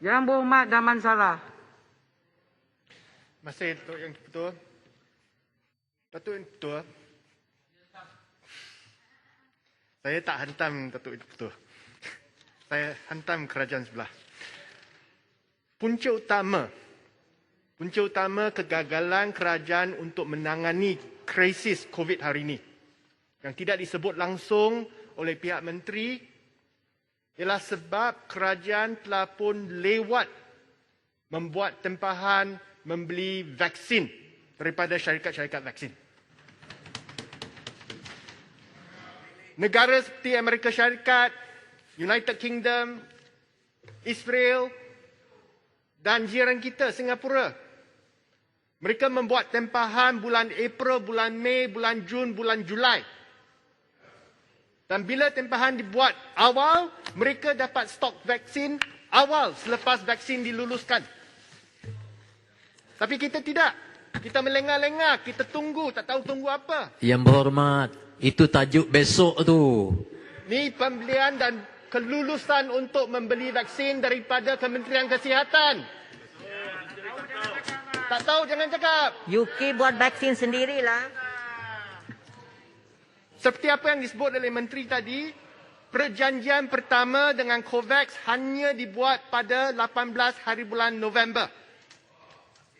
Yang Berhormat Damansara. Masih Datuk Yang Ketua. Datuk Yang Ketua. Saya tak hantam Datuk Yang Ketua. Saya hantam kerajaan sebelah. Punca utama kegagalan kerajaan untuk menangani krisis COVID hari ini yang tidak disebut langsung oleh pihak menteri ialah sebab kerajaan telah pun lewat membuat tempahan membeli vaksin daripada syarikat-syarikat vaksin. Negara seperti Amerika Syarikat, United Kingdom, Israel dan jiran kita Singapura. Mereka membuat tempahan bulan April, bulan Mei, bulan Jun, bulan Julai. Dan bila tempahan dibuat awal, mereka dapat stok vaksin awal selepas vaksin diluluskan. Tapi kita tidak. Kita melengah-lengah, kita tunggu, tak tahu tunggu apa. Yang Berhormat, itu tajuk besok tu. Ni pembelian dan kelulusan untuk membeli vaksin daripada Kementerian Kesihatan. Tak tahu, jangan cakap. UK buat vaksin sendirilah. Seperti apa yang disebut oleh Menteri tadi, perjanjian pertama dengan COVAX hanya dibuat pada 18 hari bulan November.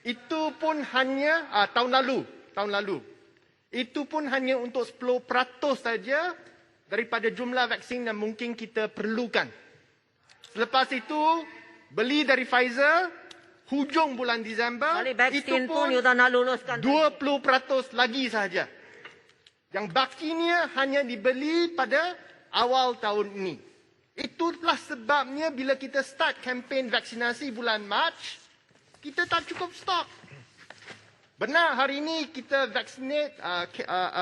Itu pun hanya tahun lalu. Itu pun hanya untuk 10% saja daripada jumlah vaksin yang mungkin kita perlukan. Selepas itu, beli dari Pfizer, hujung bulan Disember, itu pun you tak nak luluskan 20% lagi sahaja. Yang bakinya hanya dibeli pada awal tahun ini. Itulah sebabnya bila kita start kempen vaksinasi bulan Mac, kita tak cukup stok. Benar hari ini kita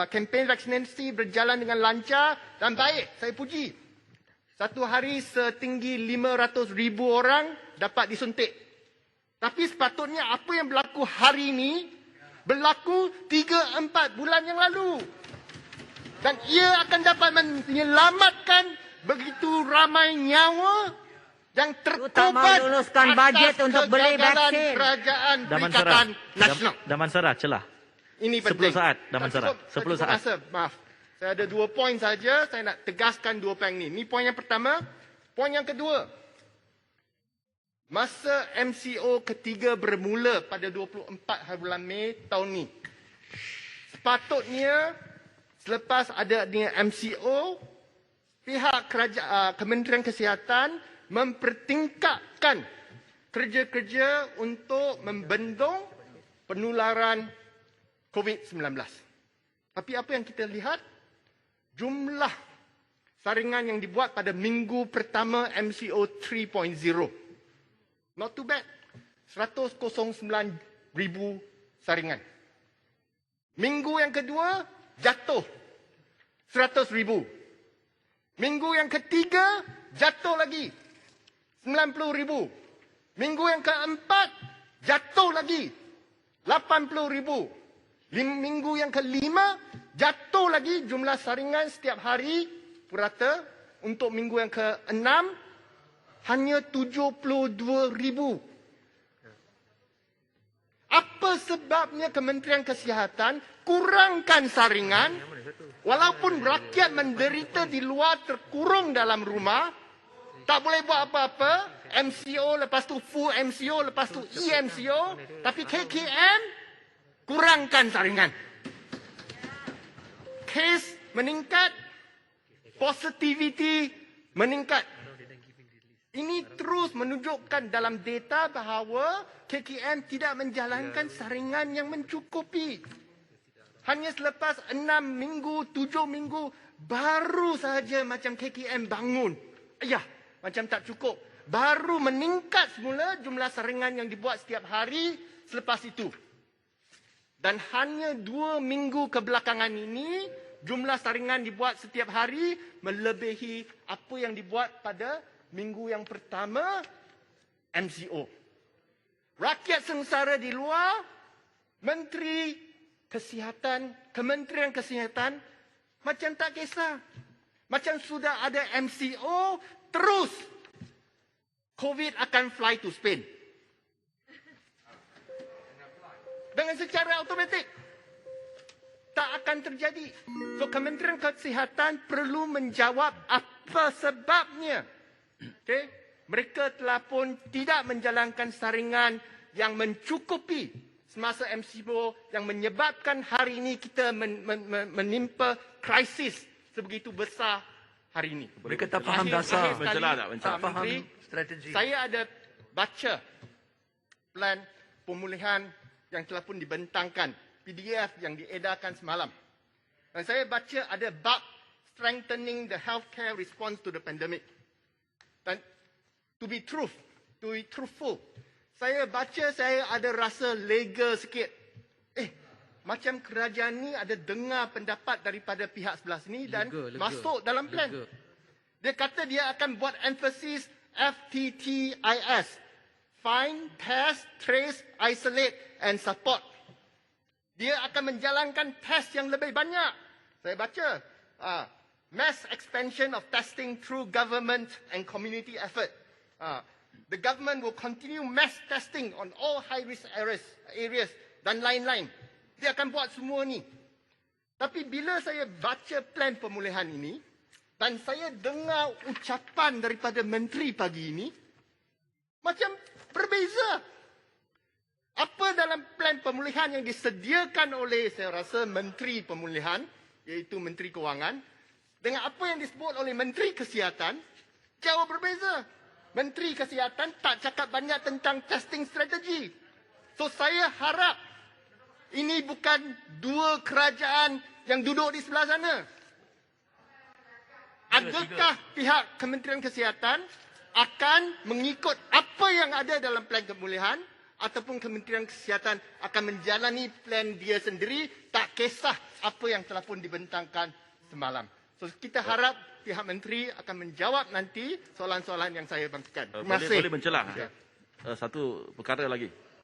kempen vaksinasi berjalan dengan lancar dan baik. Saya puji. Satu hari setinggi 500,000 orang dapat disuntik. Tapi sepatutnya apa yang berlaku hari ini berlaku 3-4 bulan yang lalu. Dan ia akan dapat menyelamatkan begitu ramai nyawa yang terkorban luluskan bajet untuk beli vaksin. Kerajaan Perikatan Nasional. Damansara, celah. Ini penting. 10 saat, Damansara. 10 saat. Maaf. Saya ada 2 poin saja. Saya nak tegaskan 2 poin ini. Ini poin yang pertama. Poin yang kedua. Masa MCO ketiga bermula pada 24 hari bulan Mei tahun ini. Sepatutnya selepas adanya MCO, pihak Kementerian Kesihatan mempertingkatkan kerja-kerja untuk membendung penularan COVID-19. Tapi apa yang kita lihat? Jumlah saringan yang dibuat pada minggu pertama MCO 3.0. Not too bad. 109,000 saringan. Minggu yang kedua, jatuh. 100,000. Minggu yang ketiga, jatuh lagi. 90,000. Minggu yang keempat, jatuh lagi. 80,000. Minggu yang kelima, jatuh lagi jumlah saringan setiap hari purata. Untuk minggu yang keenam, hanya 72,000. Apa sebabnya Kementerian Kesihatan kurangkan saringan walaupun rakyat menderita di luar terkurung dalam rumah, tak boleh buat apa-apa, MCO lepas tu full MCO lepas tu EMCO, tapi KKM kurangkan saringan. Kes meningkat, positivity meningkat. Ini terus menunjukkan dalam data bahawa KKM tidak menjalankan saringan yang mencukupi. Hanya selepas 6 minggu, 7 minggu, baru sahaja macam KKM bangun. Macam tak cukup. Baru meningkat semula jumlah saringan yang dibuat setiap hari selepas itu. Dan hanya 2 minggu kebelakangan ini, jumlah saringan dibuat setiap hari melebihi apa yang dibuat pada minggu yang pertama MCO. Rakyat sengsara di luar, Menteri Kesihatan, Kementerian Kesihatan macam tak kisah. Macam sudah ada MCO, terus COVID akan fly to Spain. Dengan secara automatik. Tak akan terjadi. So, Kementerian Kesihatan perlu menjawab apa sebabnya. Okay? Mereka telah pun tidak menjalankan saringan yang mencukupi semasa MCO yang menyebabkan hari ini kita menimpa krisis sebegitu besar hari ini. Mereka tak faham dasar. Mencelah tak? Tak faham Menteri, strategi. saya ada baca plan pemulihan yang telah pun dibentangkan, PDF yang diedarkan semalam. Dan saya baca ada bab strengthening the healthcare response to the pandemic. Dan to be truthful, saya baca, saya ada rasa lega sikit. Macam kerajaan ni ada dengar pendapat daripada pihak sebelah sini dan Lega. masuk dalam plan. Lega. Dia kata dia akan buat emphasis FTTIS. Find, test, trace, isolate and support. Dia akan menjalankan test yang lebih banyak. Saya baca. Mass expansion of testing through government and community effort. The government will continue mass testing on all high-risk areas dan lain-lain. Dia akan buat semua ni. Tapi bila saya baca plan pemulihan ini, dan saya dengar ucapan daripada menteri pagi ini, macam berbeza. Apa dalam plan pemulihan yang disediakan oleh, saya rasa, Menteri Pemulihan, iaitu Menteri Kewangan, dengan apa yang disebut oleh Menteri Kesihatan, jauh berbeza. Menteri Kesihatan tak cakap banyak tentang testing strategi. So, saya harap ini bukan dua kerajaan yang duduk di sebelah sana. Adakah pihak Kementerian Kesihatan akan mengikut apa yang ada dalam plan pemulihan ataupun Kementerian Kesihatan akan menjalani plan dia sendiri, tak kisah apa yang telah pun dibentangkan semalam. So, kita harap pihak menteri akan menjawab nanti soalan-soalan yang saya bangkitkan. Terima kasih. Boleh mencelah. Satu perkara lagi.